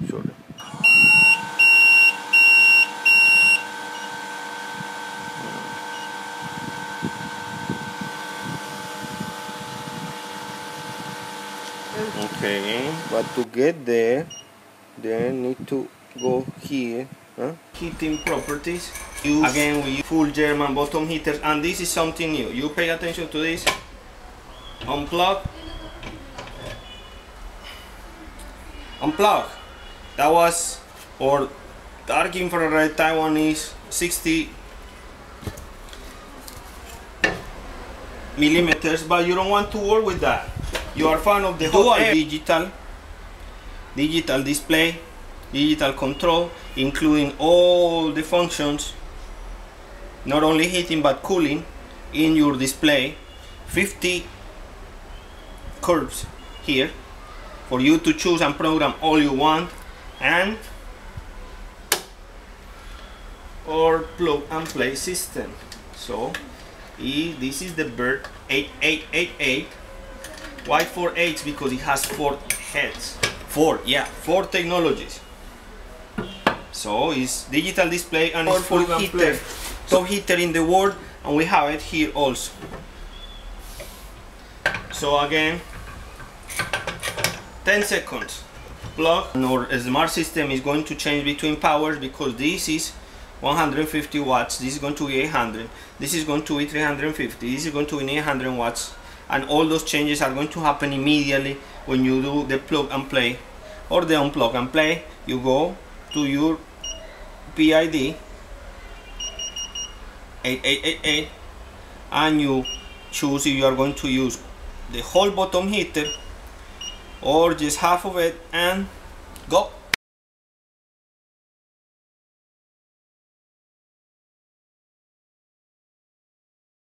Sorry. Okay, but to get there, then need to go here. Heating properties. Again, we use full German bottom heaters, and this is something new. You pay attention to this. Unplug. Unplug. That was, or dark infrared Taiwan is 60 millimeters, but you don't want to work with that. You are fan of the dual digital display, digital control, including all the functions, not only heating but cooling in your display. 50 curves here for you to choose and program all you want, and or plug and play system. So this is the Bird 8888. Why 4 8s? Because it has 4 heads. 4 technologies. So it's digital display and it's full heater, top heater in the world, and we have it here also. So again, 10 seconds. Plug. Our smart system is going to change between powers, because this is 150 watts, this is going to be 800, this is going to be 350, this is going to be 800 watts, and all those changes are going to happen immediately when you do the plug and play or the unplug and play. You go to your PID 8888 and you choose if you are going to use the whole bottom heater or just half of it, and go.